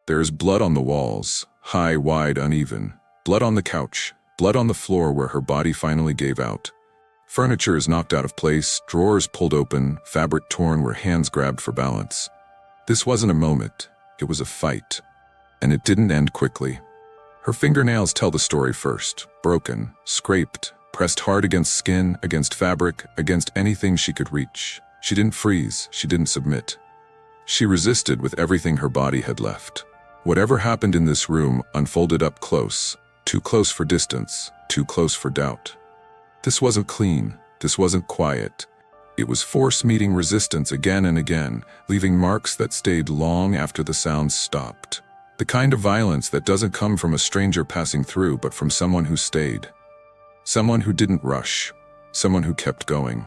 There is blood on the walls, high, wide, uneven. Blood on the couch, blood on the floor where her body finally gave out. Furniture is knocked out of place, drawers pulled open, fabric torn where hands grabbed for balance. This wasn't a moment, it was a fight. And it didn't end quickly. Her fingernails tell the story first, broken, scraped, pressed hard against skin, against fabric, against anything she could reach. She didn't freeze, she didn't submit. She resisted with everything her body had left. Whatever happened in this room unfolded up close, too close for distance, too close for doubt. This wasn't clean, this wasn't quiet. It was force meeting resistance again and again, leaving marks that stayed long after the sounds stopped. The kind of violence that doesn't come from a stranger passing through, but from someone who stayed. Someone who didn't rush, someone who kept going.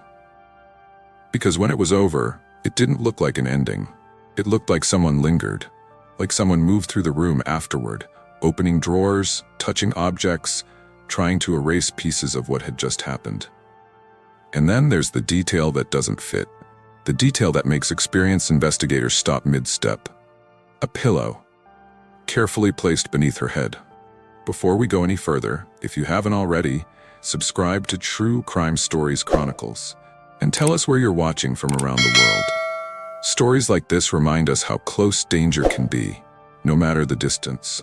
Because when it was over, it didn't look like an ending. It looked like someone lingered, like someone moved through the room afterward, opening drawers, touching objects, trying to erase pieces of what had just happened. And then there's the detail that doesn't fit. The detail that makes experienced investigators stop mid-step. A pillow, carefully placed beneath her head. Before we go any further, if you haven't already, subscribe to True Crime Stories Chronicles, and tell us where you're watching from around the world. Stories like this remind us how close danger can be, no matter the distance.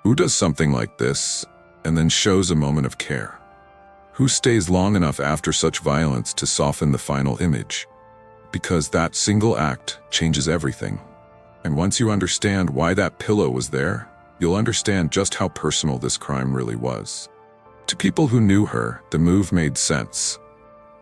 Who does something like this, and then shows a moment of care? Who stays long enough after such violence to soften the final image? Because that single act changes everything. And once you understand why that pillow was there, you'll understand just how personal this crime really was. To people who knew her, the move made sense.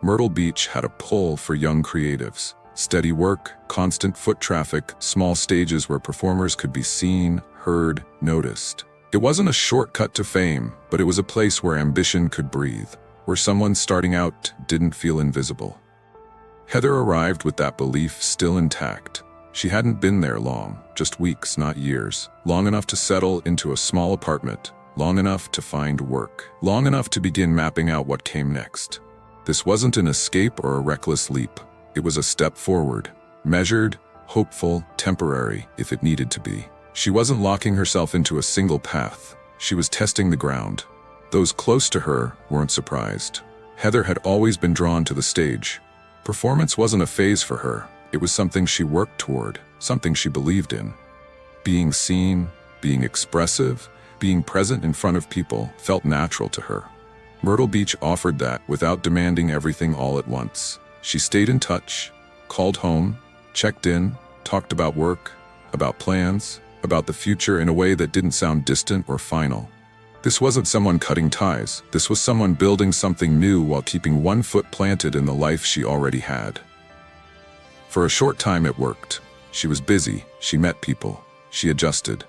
Myrtle Beach had a pull for young creatives. Steady work, constant foot traffic, small stages where performers could be seen, heard, noticed. It wasn't a shortcut to fame, but it was a place where ambition could breathe, where someone starting out didn't feel invisible. Heather arrived with that belief still intact. She hadn't been there long, just weeks, not years, long enough to settle into a small apartment, long enough to find work, long enough to begin mapping out what came next. This wasn't an escape or a reckless leap. It was a step forward, measured, hopeful, temporary, if it needed to be. She wasn't locking herself into a single path. She was testing the ground. Those close to her weren't surprised. Heather had always been drawn to the stage. Performance wasn't a phase for her. It was something she worked toward, something she believed in. Being seen, being expressive, being present in front of people felt natural to her. Myrtle Beach offered that without demanding everything all at once. She stayed in touch, called home, checked in, talked about work, about plans, about the future in a way that didn't sound distant or final. This wasn't someone cutting ties. This was someone building something new while keeping one foot planted in the life she already had. For a short time it worked. She was busy, she met people, she adjusted.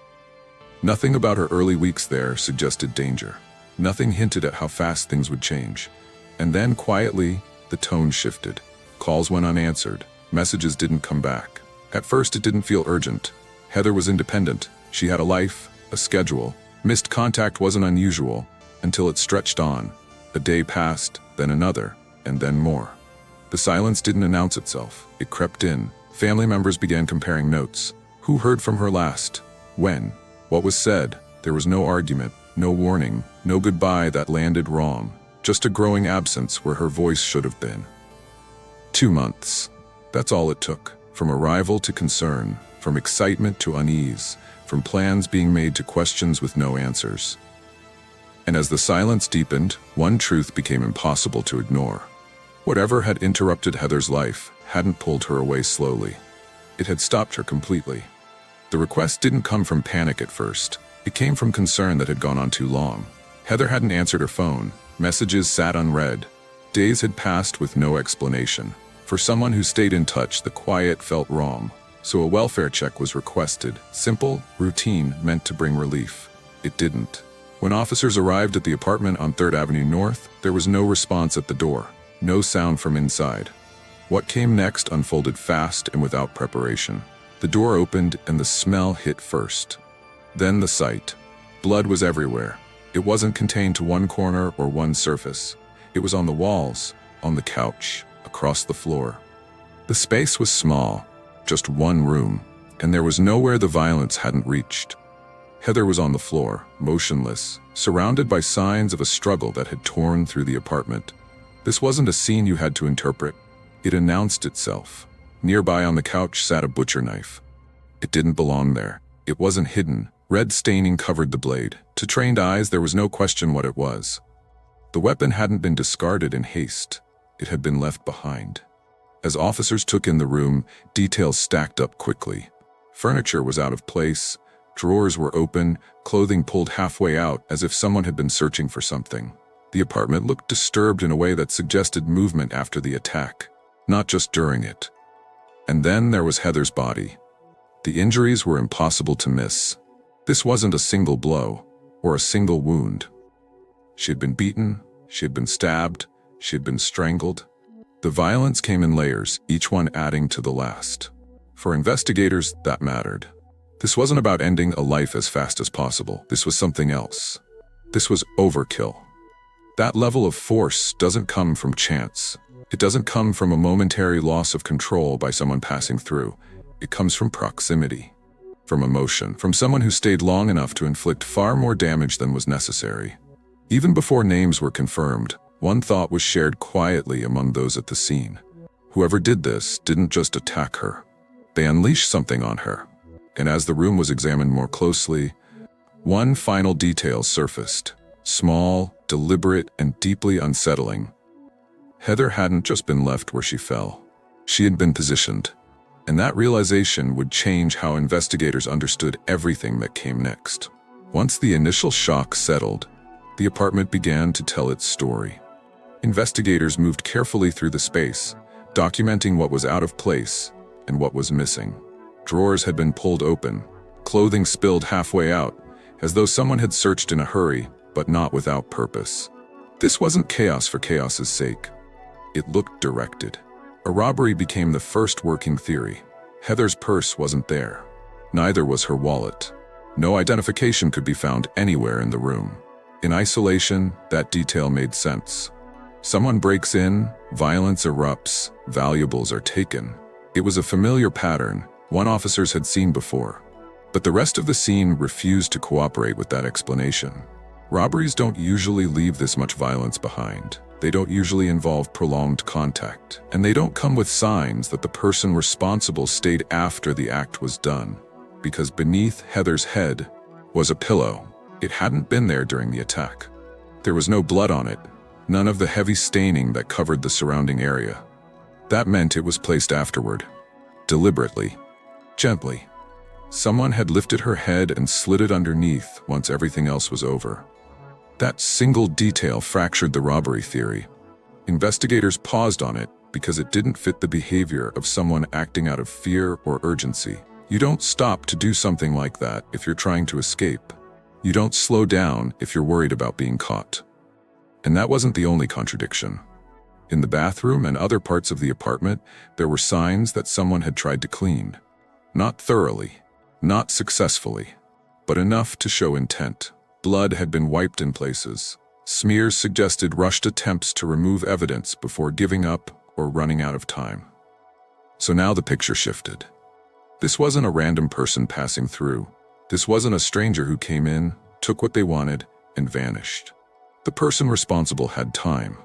Nothing about her early weeks there suggested danger. Nothing hinted at how fast things would change. And then, quietly, the tone shifted. Calls went unanswered. Messages didn't come back. At first it didn't feel urgent. Heather was independent. She had a life, a schedule. Missed contact wasn't unusual, until it stretched on. A day passed, then another, and then more. The silence didn't announce itself. It crept in. Family members began comparing notes. Who heard from her last? When? What was said? There was no argument, no warning, no goodbye that landed wrong. Just a growing absence where her voice should have been. 2 months. That's all it took. From arrival to concern, from excitement to unease, from plans being made to questions with no answers. And as the silence deepened, one truth became impossible to ignore. Whatever had interrupted Heather's life hadn't pulled her away slowly. It had stopped her completely. The request didn't come from panic at first. It came from concern that had gone on too long. Heather hadn't answered her phone. Messages sat unread. Days had passed with no explanation. For someone who stayed in touch, the quiet felt wrong. So a welfare check was requested. Simple, routine, meant to bring relief. It didn't. When officers arrived at the apartment on 3rd Avenue North, there was no response at the door. No sound from inside. What came next unfolded fast and without preparation. The door opened and the smell hit first. Then the sight. Blood was everywhere. It wasn't contained to one corner or one surface. It was on the walls, on the couch, across the floor. The space was small, just one room, and there was nowhere the violence hadn't reached. Heather was on the floor, motionless, surrounded by signs of a struggle that had torn through the apartment. This wasn't a scene you had to interpret. It announced itself. Nearby on the couch sat a butcher knife. It didn't belong there. It wasn't hidden. Red staining covered the blade. To trained eyes, there was no question what it was. The weapon hadn't been discarded in haste. It had been left behind. As officers took in the room, details stacked up quickly. Furniture was out of place. Drawers were open, clothing pulled halfway out as if someone had been searching for something. The apartment looked disturbed in a way that suggested movement after the attack, not just during it. And then there was Heather's body. The injuries were impossible to miss. This wasn't a single blow or a single wound. She had been beaten, she had been stabbed, she had been strangled. The violence came in layers, each one adding to the last. For investigators, that mattered. This wasn't about ending a life as fast as possible. This was something else. This was overkill. That level of force doesn't come from chance. It doesn't come from a momentary loss of control by someone passing through. It comes from proximity, from emotion, from someone who stayed long enough to inflict far more damage than was necessary. Even before names were confirmed, one thought was shared quietly among those at the scene. Whoever did this didn't just attack her. They unleashed something on her. And as the room was examined more closely, one final detail surfaced. Small, deliberate, and deeply unsettling. Heather hadn't just been left where she fell. She had been positioned. And that realization would change how investigators understood everything that came next. Once the initial shock settled, the apartment began to tell its story. Investigators moved carefully through the space, documenting what was out of place and what was missing. Drawers had been pulled open, clothing spilled halfway out, as though someone had searched in a hurry, but not without purpose. This wasn't chaos for chaos's sake. It looked directed. A robbery became the first working theory. Heather's purse wasn't there. Neither was her wallet. No identification could be found anywhere in the room. In isolation, that detail made sense. Someone breaks in, violence erupts, valuables are taken. It was a familiar pattern, one officers had seen before. But the rest of the scene refused to cooperate with that explanation. Robberies don't usually leave this much violence behind. They don't usually involve prolonged contact. And they don't come with signs that the person responsible stayed after the act was done. Because beneath Heather's head was a pillow. It hadn't been there during the attack. There was no blood on it, none of the heavy staining that covered the surrounding area. That meant it was placed afterward. Deliberately. Gently. Someone had lifted her head and slid it underneath once everything else was over. That single detail fractured the robbery theory. Investigators paused on it because it didn't fit the behavior of someone acting out of fear or urgency. You don't stop to do something like that if you're trying to escape. You don't slow down if you're worried about being caught. And that wasn't the only contradiction. In the bathroom and other parts of the apartment, there were signs that someone had tried to clean. Not thoroughly, not successfully, but enough to show intent. Blood had been wiped in places. Smears suggested rushed attempts to remove evidence before giving up or running out of time. So now the picture shifted. This wasn't a random person passing through. This wasn't a stranger who came in, took what they wanted, and vanished. The person responsible had time.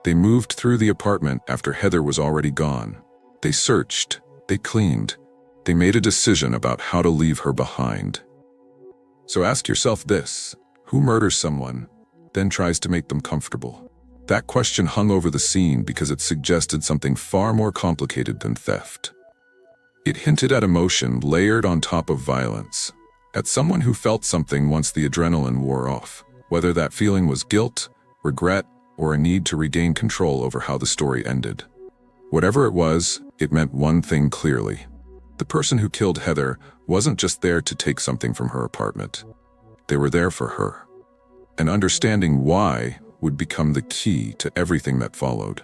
They moved through the apartment after Heather was already gone. They searched, they cleaned, they made a decision about how to leave her behind. So ask yourself this: who murders someone, then tries to make them comfortable? That question hung over the scene because it suggested something far more complicated than theft. It hinted at emotion layered on top of violence, at someone who felt something once the adrenaline wore off, whether that feeling was guilt, regret, or a need to regain control over how the story ended. Whatever it was, it meant one thing clearly. The person who killed Heather wasn't just there to take something from her apartment. They were there for her. And understanding why would become the key to everything that followed.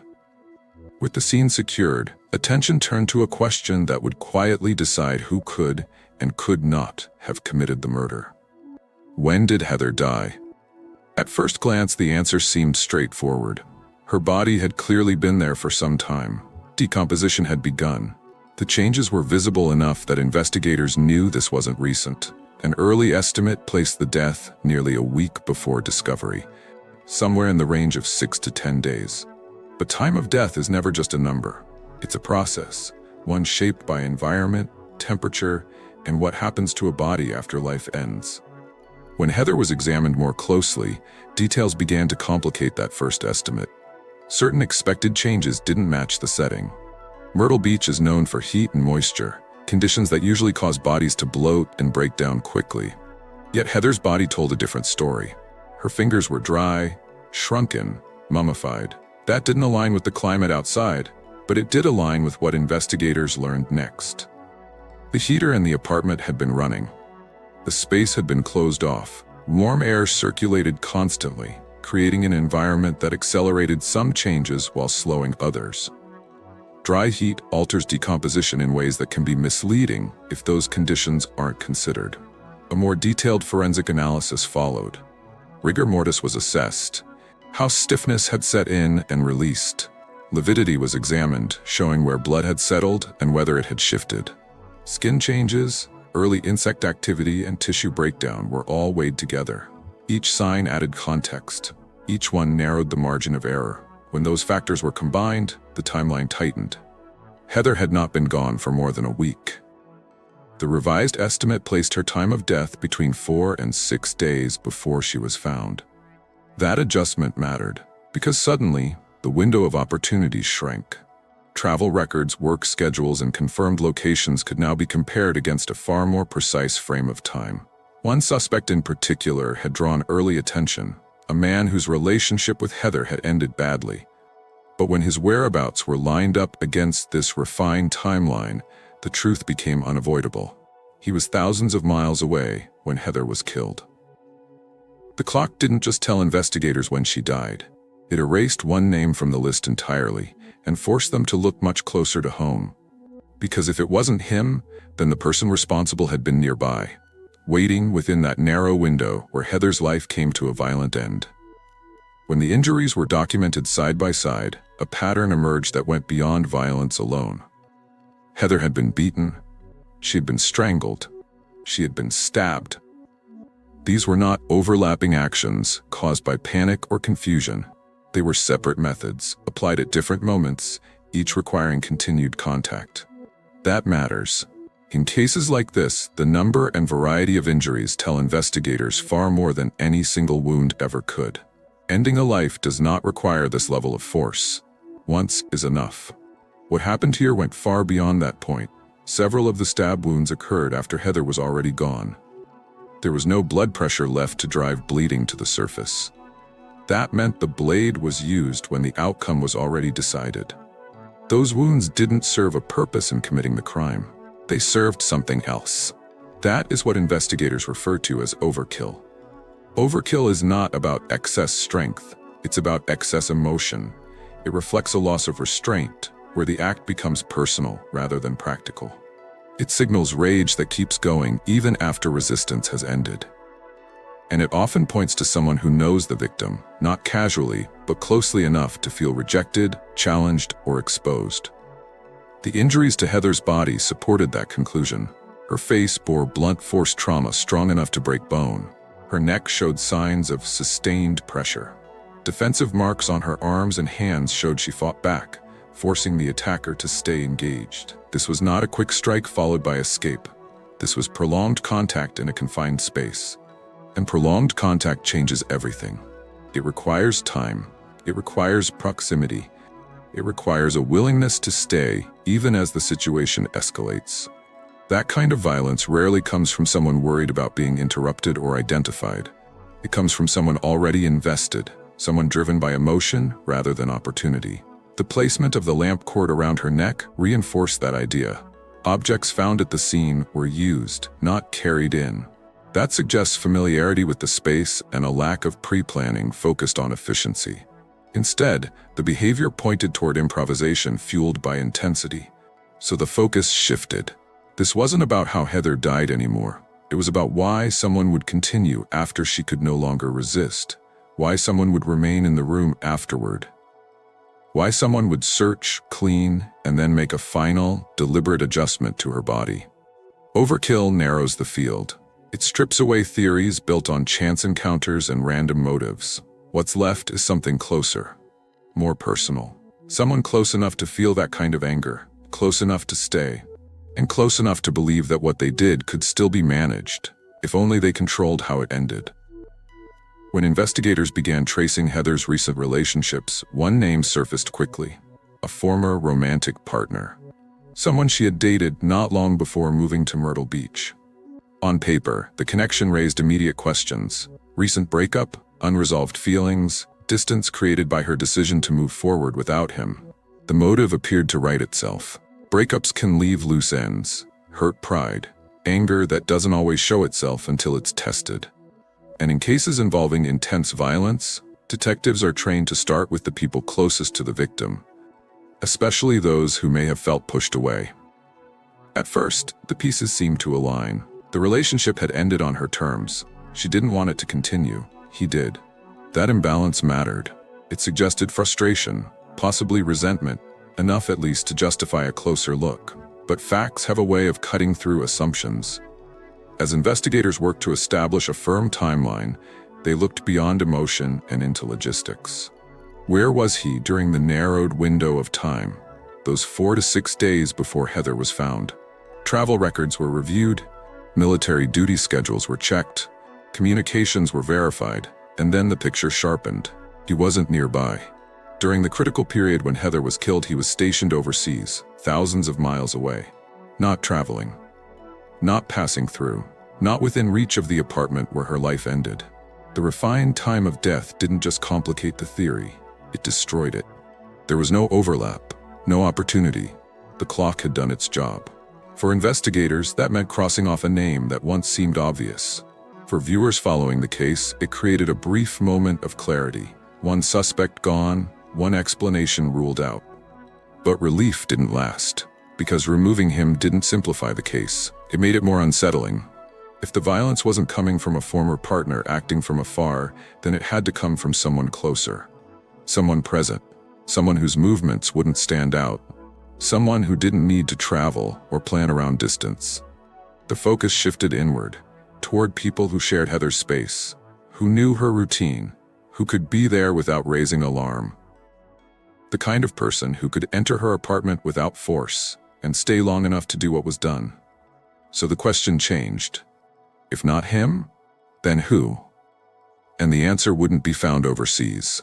With the scene secured, attention turned to a question that would quietly decide who could and could not have committed the murder. When did Heather die? At first glance, the answer seemed straightforward. Her body had clearly been there for some time. Decomposition had begun. The changes were visible enough that investigators knew this wasn't recent. An early estimate placed the death nearly a week before discovery, somewhere in the range of 6 to 10 days. But time of death is never just a number. It's a process, one shaped by environment, temperature, and what happens to a body after life ends. When Heather was examined more closely, details began to complicate that first estimate. Certain expected changes didn't match the setting. Myrtle Beach is known for heat and moisture, conditions that usually cause bodies to bloat and break down quickly. Yet Heather's body told a different story. Her fingers were dry, shrunken, mummified. That didn't align with the climate outside, but it did align with what investigators learned next. The heater in the apartment had been running. The space had been closed off. Warm air circulated constantly, creating an environment that accelerated some changes while slowing others. Dry heat alters decomposition in ways that can be misleading if those conditions aren't considered. A more detailed forensic analysis followed. Rigor mortis was assessed. How stiffness had set in and released. Lividity was examined, showing where blood had settled and whether it had shifted. Skin changes, early insect activity, and tissue breakdown were all weighed together. Each sign added context. Each one narrowed the margin of error. When those factors were combined, the timeline tightened. Heather had not been gone for more than a week. The revised estimate placed her time of death between 4 and 6 days before she was found. That adjustment mattered, because suddenly, the window of opportunity shrank. Travel records, work schedules, and confirmed locations could now be compared against a far more precise frame of time. One suspect in particular had drawn early attention, a man whose relationship with Heather had ended badly. But when his whereabouts were lined up against this refined timeline, the truth became unavoidable. He was thousands of miles away when Heather was killed. The clock didn't just tell investigators when she died. It erased one name from the list entirely and forced them to look much closer to home. Because if it wasn't him, then the person responsible had been nearby, waiting within that narrow window where Heather's life came to a violent end. When the injuries were documented side by side, a pattern emerged that went beyond violence alone. Heather had been beaten, she had been strangled, she had been stabbed. These were not overlapping actions caused by panic or confusion. They were separate methods, applied at different moments, each requiring continued contact. That matters. In cases like this, the number and variety of injuries tell investigators far more than any single wound ever could. Ending a life does not require this level of force. Once is enough. What happened here went far beyond that point. Several of the stab wounds occurred after Heather was already gone. There was no blood pressure left to drive bleeding to the surface. That meant the blade was used when the outcome was already decided. Those wounds didn't serve a purpose in committing the crime. They served something else. That is what investigators refer to as overkill. Overkill is not about excess strength, it's about excess emotion. It reflects a loss of restraint, where the act becomes personal rather than practical. It signals rage that keeps going even after resistance has ended. And it often points to someone who knows the victim, not casually, but closely enough to feel rejected, challenged, or exposed. The injuries to Heather's body supported that conclusion. Her face bore blunt force trauma strong enough to break bone. Her neck showed signs of sustained pressure. Defensive marks on her arms and hands showed she fought back, forcing the attacker to stay engaged. This was not a quick strike followed by escape. This was prolonged contact in a confined space. And prolonged contact changes everything. It requires time. It requires proximity. It requires a willingness to stay, even as the situation escalates. That kind of violence rarely comes from someone worried about being interrupted or identified. It comes from someone already invested, someone driven by emotion rather than opportunity. The placement of the lamp cord around her neck reinforced that idea. Objects found at the scene were used, not carried in. That suggests familiarity with the space and a lack of pre-planning focused on efficiency. Instead, the behavior pointed toward improvisation fueled by intensity. So the focus shifted. This wasn't about how Heather died anymore. It was about why someone would continue after she could no longer resist, why someone would remain in the room afterward. Why someone would search, clean, and then make a final, deliberate adjustment to her body. Overkill narrows the field. It strips away theories built on chance encounters and random motives. What's left is something closer, more personal. Someone close enough to feel that kind of anger, close enough to stay, and close enough to believe that what they did could still be managed, if only they controlled how it ended. When investigators began tracing Heather's recent relationships, one name surfaced quickly: a former romantic partner. Someone she had dated not long before moving to Myrtle Beach. On paper, the connection raised immediate questions: recent breakup, unresolved feelings, distance created by her decision to move forward without him. The motive appeared to right itself. Breakups can leave loose ends, hurt pride, anger that doesn't always show itself until it's tested. And in cases involving intense violence, detectives are trained to start with the people closest to the victim, especially those who may have felt pushed away. At first, the pieces seemed to align. The relationship had ended on her terms. She didn't want it to continue. He did. That imbalance mattered. It suggested frustration, possibly resentment, enough at least to justify a closer look. But facts have a way of cutting through assumptions. As investigators worked to establish a firm timeline, they looked beyond emotion and into logistics. Where was he during the narrowed window of time, those 4 to 6 days before Heather was found? Travel records were reviewed, military duty schedules were checked, communications were verified, and then the picture sharpened. He wasn't nearby. During the critical period when Heather was killed, he was stationed overseas, thousands of miles away. Not traveling. Not passing through. Not within reach of the apartment where her life ended. The refined time of death didn't just complicate the theory, it destroyed it. There was no overlap, no opportunity. The clock had done its job. For investigators, that meant crossing off a name that once seemed obvious. For viewers following the case, it created a brief moment of clarity. One suspect gone, one explanation ruled out. But relief didn't last, because removing him didn't simplify the case. It made it more unsettling. If the violence wasn't coming from a former partner acting from afar, then it had to come from someone closer. Someone present. Someone whose movements wouldn't stand out. Someone who didn't need to travel or plan around distance. The focus shifted inward, toward people who shared Heather's space, who knew her routine, who could be there without raising alarm. The kind of person who could enter her apartment without force and stay long enough to do what was done. So the question changed. If not him, then who? And the answer wouldn't be found overseas.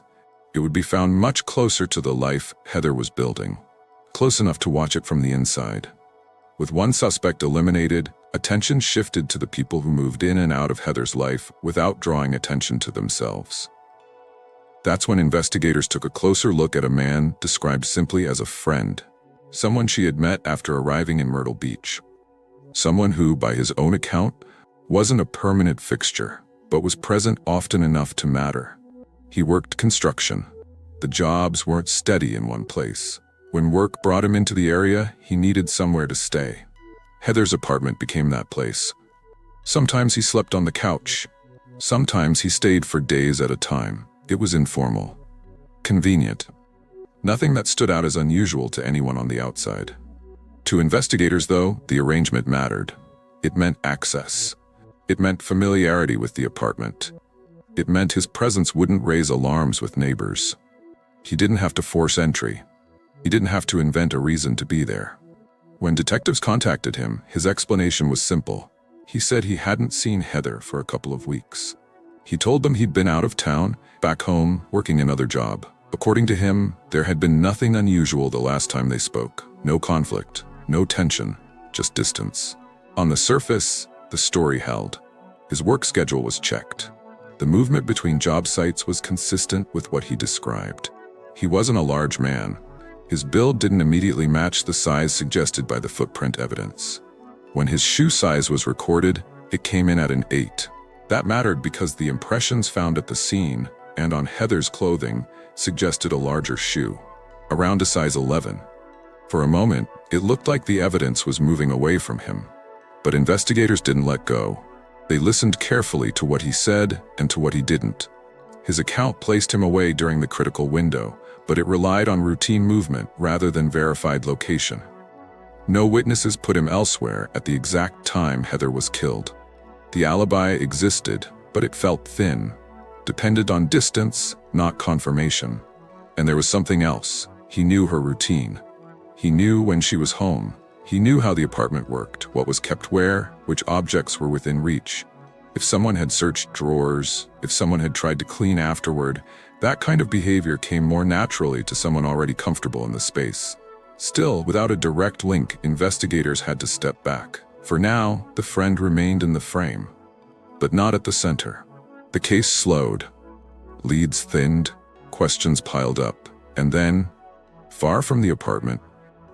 It would be found much closer to the life Heather was building, close enough to watch it from the inside. With one suspect eliminated, attention shifted to the people who moved in and out of Heather's life without drawing attention to themselves. That's when investigators took a closer look at a man described simply as a friend, someone she had met after arriving in Myrtle Beach. Someone who, by his own account, wasn't a permanent fixture, but was present often enough to matter. He worked construction. The jobs weren't steady in one place. When work brought him into the area, he needed somewhere to stay. Heather's apartment became that place. Sometimes he slept on the couch. Sometimes he stayed for days at a time. It was informal. Convenient. Nothing that stood out as unusual to anyone on the outside. To investigators, though, the arrangement mattered. It meant access. It meant familiarity with the apartment. It meant his presence wouldn't raise alarms with neighbors. He didn't have to force entry. He didn't have to invent a reason to be there. When detectives contacted him, his explanation was simple. He said he hadn't seen Heather for a couple of weeks. He told them he'd been out of town, back home, working another job. According to him, there had been nothing unusual the last time they spoke. No conflict, no tension, just distance. On the surface, the story held. His work schedule was checked. The movement between job sites was consistent with what he described. He wasn't a large man. His build didn't immediately match the size suggested by the footprint evidence. When his shoe size was recorded, it came in at an 8. That mattered because the impressions found at the scene and on Heather's clothing suggested a larger shoe, around a size 11. For a moment, it looked like the evidence was moving away from him. But investigators didn't let go. They listened carefully to what he said and to what he didn't. His account placed him away during the critical window, but it relied on routine movement rather than verified location. No witnesses put him elsewhere at the exact time Heather was killed. The alibi existed, but it felt thin, depended on distance, not confirmation. And there was something else. He knew her routine. He knew when she was home. He knew how the apartment worked, what was kept where, which objects were within reach. If someone had searched drawers, if someone had tried to clean afterward, that kind of behavior came more naturally to someone already comfortable in the space. Still, without a direct link, investigators had to step back. For now, the friend remained in the frame, but not at the center. The case slowed. Leads thinned, questions piled up, and then, far from the apartment,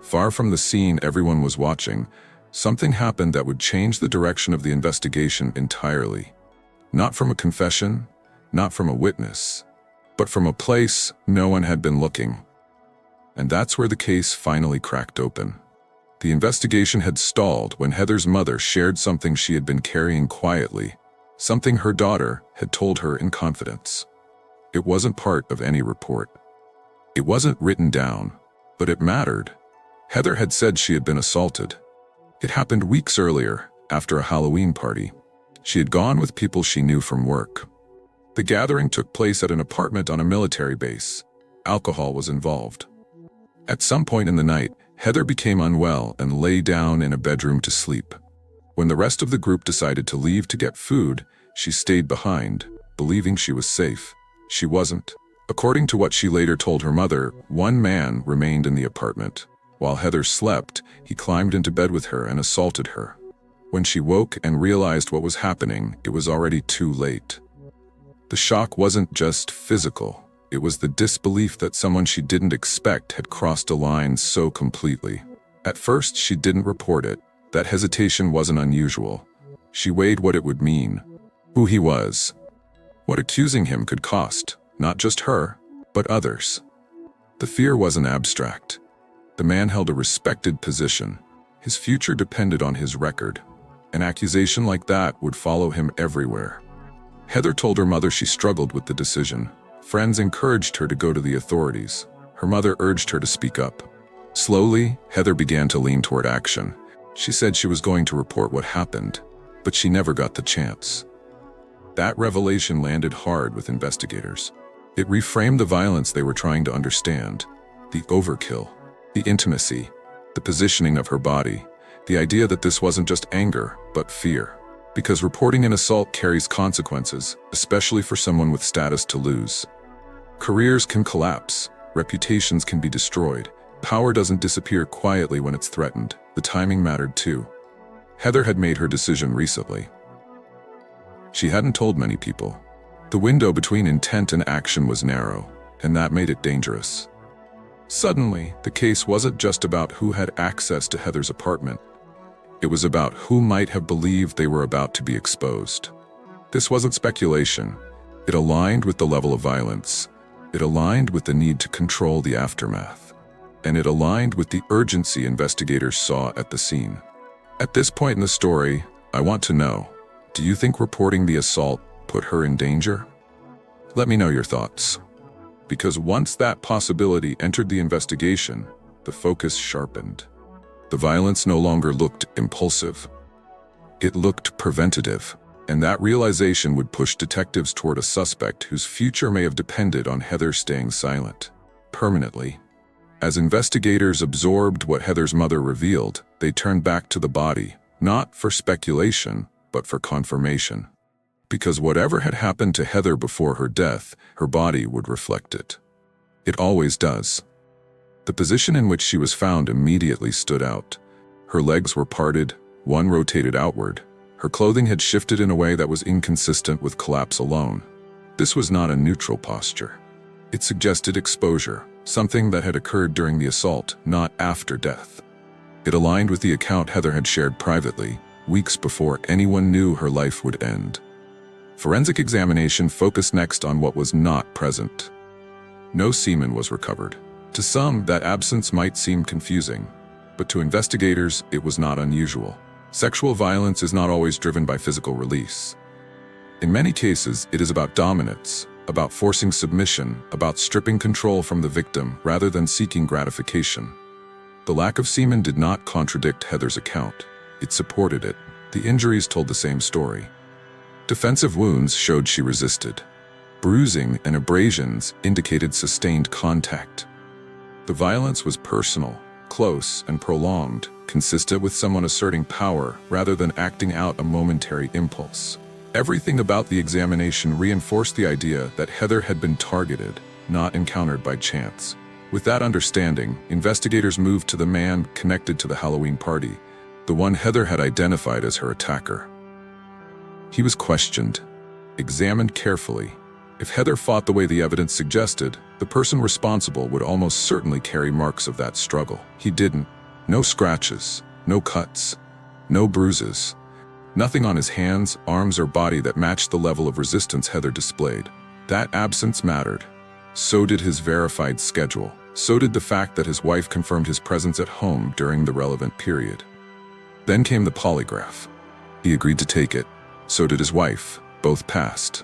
far from the scene everyone was watching, something happened that would change the direction of the investigation entirely. Not from a confession, not from a witness, but from a place no one had been looking. And that's where the case finally cracked open. The investigation had stalled when Heather's mother shared something she had been carrying quietly, something her daughter had told her in confidence. It wasn't part of any report. It wasn't written down, but it mattered. Heather had said she had been assaulted. It happened weeks earlier, after a Halloween party. She had gone with people she knew from work. The gathering took place at an apartment on a military base. Alcohol was involved. At some point in the night, Heather became unwell and lay down in a bedroom to sleep. When the rest of the group decided to leave to get food, she stayed behind, believing she was safe. She wasn't. According to what she later told her mother, one man remained in the apartment. While Heather slept, he climbed into bed with her and assaulted her. When she woke and realized what was happening, it was already too late. The shock wasn't just physical. It was the disbelief that someone she didn't expect had crossed a line so completely. At first, she didn't report it. That hesitation wasn't unusual. She weighed what it would mean, who he was, what accusing him could cost, not just her, but others. The fear wasn't abstract. The man held a respected position. His future depended on his record. An accusation like that would follow him everywhere. Heather told her mother she struggled with the decision. Friends encouraged her to go to the authorities. Her mother urged her to speak up. Slowly, Heather began to lean toward action. She said she was going to report what happened, but she never got the chance. That revelation landed hard with investigators. It reframed the violence they were trying to understand. The overkill, the intimacy, the positioning of her body, the idea that this wasn't just anger, but fear. Because reporting an assault carries consequences, especially for someone with status to lose. Careers can collapse, reputations can be destroyed. Power doesn't disappear quietly when it's threatened. The timing mattered too. Heather had made her decision recently. She hadn't told many people. The window between intent and action was narrow, and that made it dangerous. Suddenly, the case wasn't just about who had access to Heather's apartment. It was about who might have believed they were about to be exposed. This wasn't speculation. It aligned with the level of violence. It aligned with the need to control the aftermath. And it aligned with the urgency investigators saw at the scene. At this point in the story, I want to know, do you think reporting the assault put her in danger? Let me know your thoughts. Because once that possibility entered the investigation, the focus sharpened. The violence no longer looked impulsive. It looked preventative, and that realization would push detectives toward a suspect whose future may have depended on Heather staying silent, permanently. As investigators absorbed what Heather's mother revealed, they turned back to the body, not for speculation, but for confirmation. Because whatever had happened to Heather before her death, her body would reflect it. It always does. The position in which she was found immediately stood out. Her legs were parted, one rotated outward. Her clothing had shifted in a way that was inconsistent with collapse alone. This was not a neutral posture. It suggested exposure, something that had occurred during the assault, not after death. It aligned with the account Heather had shared privately, weeks before anyone knew her life would end. Forensic examination focused next on what was not present. No semen was recovered. To some, that absence might seem confusing, but to investigators, it was not unusual. Sexual violence is not always driven by physical release. In many cases, it is about dominance, about forcing submission, about stripping control from the victim rather than seeking gratification. The lack of semen did not contradict Heather's account. It supported it. The injuries told the same story. Defensive wounds showed she resisted. Bruising and abrasions indicated sustained contact. The violence was personal, close, and prolonged, consistent with someone asserting power rather than acting out a momentary impulse. Everything about the examination reinforced the idea that Heather had been targeted, not encountered by chance. With that understanding, investigators moved to the man connected to the Halloween party, the one Heather had identified as her attacker. He was questioned, examined carefully. If Heather fought the way the evidence suggested, the person responsible would almost certainly carry marks of that struggle. He didn't. No scratches, no cuts, no bruises. Nothing on his hands, arms, or body that matched the level of resistance Heather displayed. That absence mattered. So did his verified schedule. So did the fact that his wife confirmed his presence at home during the relevant period. Then came the polygraph. He agreed to take it. So did his wife. Both passed.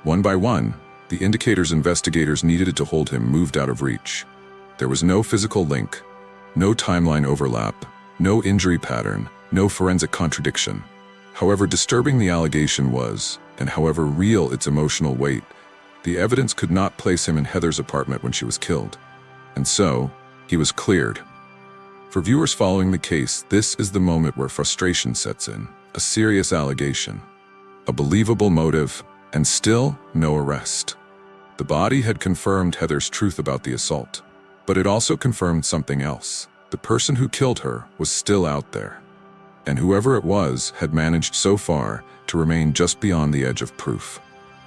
One by one, the indicators investigators needed to hold him moved out of reach. There was no physical link, no timeline overlap, no injury pattern, no forensic contradiction. However disturbing the allegation was, and however real its emotional weight, the evidence could not place him in Heather's apartment when she was killed. And so, he was cleared. For viewers following the case, this is the moment where frustration sets in. A serious allegation, a believable motive, and still no arrest. The body had confirmed Heather's truth about the assault, but it also confirmed something else. The person who killed her was still out there. And whoever it was had managed so far to remain just beyond the edge of proof.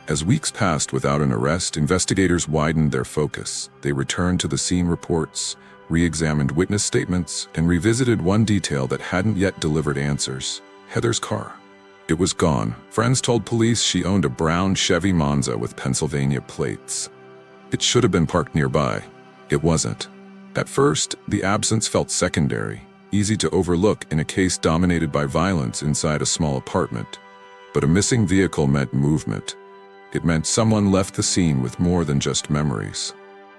As weeks passed without an arrest, investigators widened their focus. They returned to the scene reports, re-examined witness statements, and revisited one detail that hadn't yet delivered answers: Heather's car. It was gone. Friends told police she owned a brown Chevy Monza with Pennsylvania plates. It should have been parked nearby. It wasn't. At first, the absence felt secondary, easy to overlook in a case dominated by violence inside a small apartment. But a missing vehicle meant movement. It meant someone left the scene with more than just memories.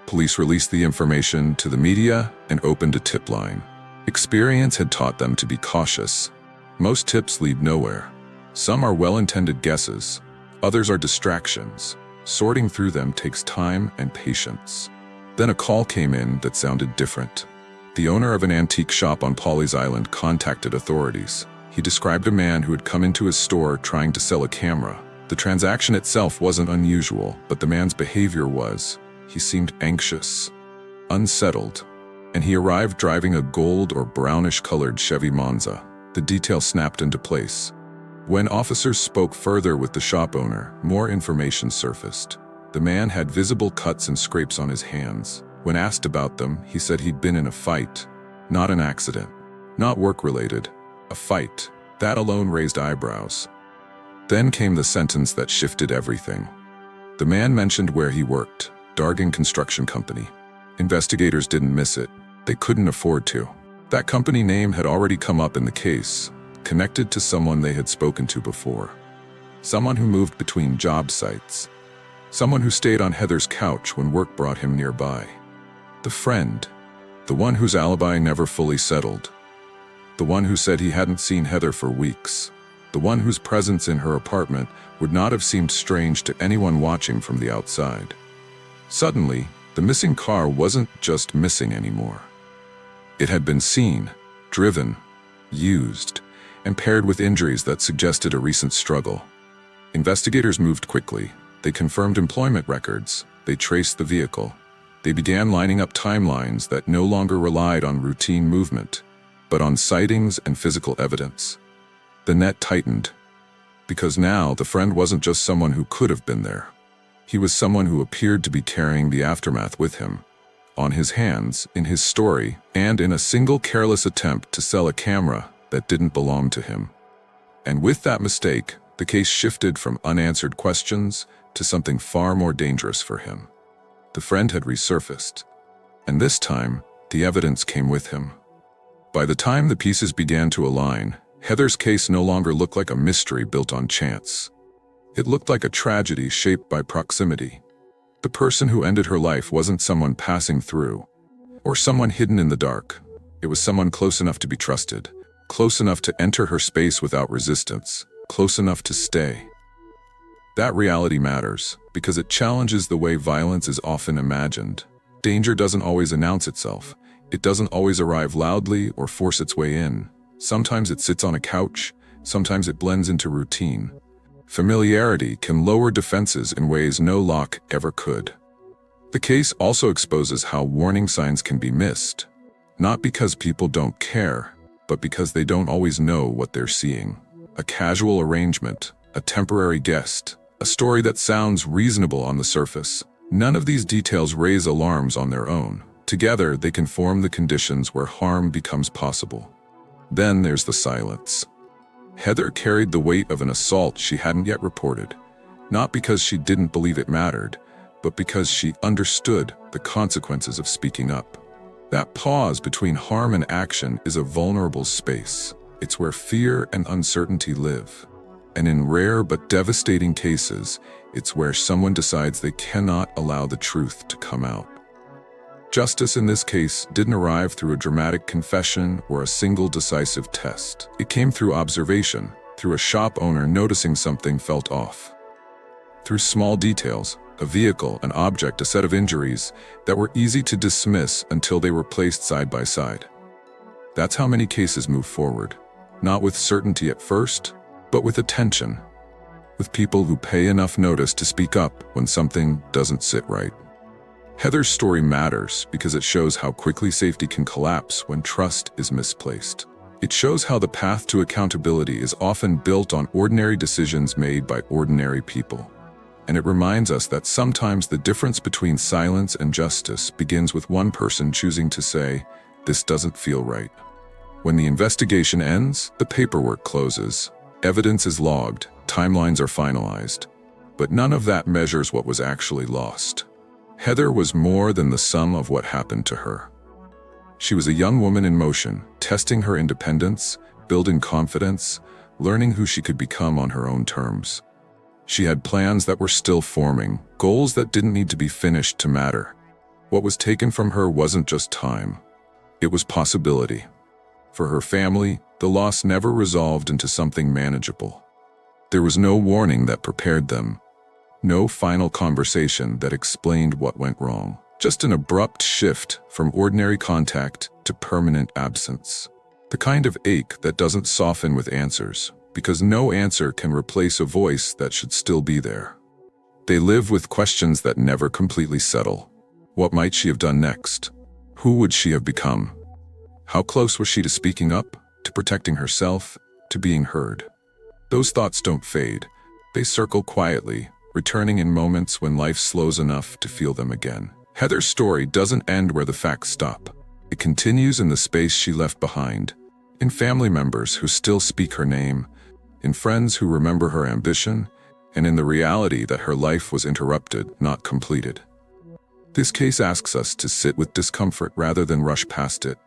Police released the information to the media and opened a tip line. Experience had taught them to be cautious. Most tips lead nowhere. Some are well-intended guesses, others are distractions. Sorting through them takes time and patience. Then a call came in that sounded different. The owner of an antique shop on Pawleys Island contacted authorities. He described a man who had come into his store trying to sell a camera. The transaction itself wasn't unusual, but the man's behavior was. He seemed anxious, unsettled, and he arrived driving a gold or brownish-colored Chevy Monza. The detail snapped into place. When officers spoke further with the shop owner, more information surfaced. The man had visible cuts and scrapes on his hands. When asked about them, he said he'd been in a fight. Not an accident. Not work-related. A fight. That alone raised eyebrows. Then came the sentence that shifted everything. The man mentioned where he worked, Dargan Construction Company. Investigators didn't miss it. They couldn't afford to. That company name had already come up in the case, connected to someone they had spoken to before. Someone who moved between job sites. Someone who stayed on Heather's couch when work brought him nearby. The friend. The one whose alibi never fully settled. The one who said he hadn't seen Heather for weeks. The one whose presence in her apartment would not have seemed strange to anyone watching from the outside. Suddenly, the missing car wasn't just missing anymore. It had been seen, driven, used, and paired with injuries that suggested a recent struggle. Investigators moved quickly. They confirmed employment records. They traced the vehicle. They began lining up timelines that no longer relied on routine movement, but on sightings and physical evidence. The net tightened, because now the friend wasn't just someone who could have been there. He was someone who appeared to be carrying the aftermath with him, on his hands, in his story, and in a single careless attempt to sell a camera that didn't belong to him. And with that mistake, the case shifted from unanswered questions to something far more dangerous for him. The friend had resurfaced, and this time, the evidence came with him. By the time the pieces began to align, Heather's case no longer looked like a mystery built on chance. It looked like a tragedy shaped by proximity. The person who ended her life wasn't someone passing through, or someone hidden in the dark. It was someone close enough to be trusted, close enough to enter her space without resistance, close enough to stay. That reality matters, because it challenges the way violence is often imagined. Danger doesn't always announce itself. It doesn't always arrive loudly or force its way in. Sometimes it sits on a couch, sometimes it blends into routine. Familiarity can lower defenses in ways no lock ever could. The case also exposes how warning signs can be missed, not because people don't care, but because they don't always know what they're seeing. A casual arrangement, a temporary guest, a story that sounds reasonable on the surface. None of these details raise alarms on their own. Together, they can form the conditions where harm becomes possible. Then there's the silence. Heather carried the weight of an assault she hadn't yet reported, not because she didn't believe it mattered, but because she understood the consequences of speaking up. That pause between harm and action is a vulnerable space. It's where fear and uncertainty live. And in rare but devastating cases, it's where someone decides they cannot allow the truth to come out. Justice in this case didn't arrive through a dramatic confession or a single decisive test. It came through observation, through a shop owner noticing something felt off. Through small details, a vehicle, an object, a set of injuries that were easy to dismiss until they were placed side by side. That's how many cases move forward, not with certainty at first, but with attention, with people who pay enough notice to speak up when something doesn't sit right. Heather's story matters because it shows how quickly safety can collapse when trust is misplaced. It shows how the path to accountability is often built on ordinary decisions made by ordinary people. And it reminds us that sometimes the difference between silence and justice begins with one person choosing to say, "This doesn't feel right." When the investigation ends, the paperwork closes, evidence is logged, timelines are finalized. But none of that measures what was actually lost. Heather was more than the sum of what happened to her. She was a young woman in motion, testing her independence, building confidence, learning who she could become on her own terms. She had plans that were still forming, goals that didn't need to be finished to matter. What was taken from her wasn't just time. It was possibility. For her family, the loss never resolved into something manageable. There was no warning that prepared them. No final conversation that explained what went wrong. Just an abrupt shift from ordinary contact to permanent absence. The kind of ache that doesn't soften with answers, because no answer can replace a voice that should still be there. They live with questions that never completely settle. What might she have done next? Who would she have become? How close was she to speaking up, to protecting herself, to being heard? Those thoughts don't fade. They circle quietly, returning in moments when life slows enough to feel them again. Heather's story doesn't end where the facts stop. It continues in the space she left behind, in family members who still speak her name, in friends who remember her ambition, and in the reality that her life was interrupted, not completed. This case asks us to sit with discomfort rather than rush past it,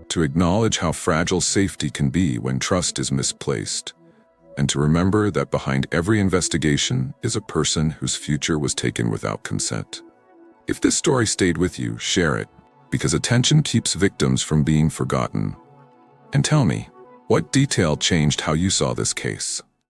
to acknowledge how fragile safety can be when trust is misplaced, and to remember that behind every investigation is a person whose future was taken without consent. If this story stayed with you, share it, because attention keeps victims from being forgotten. And tell me, what detail changed how you saw this case?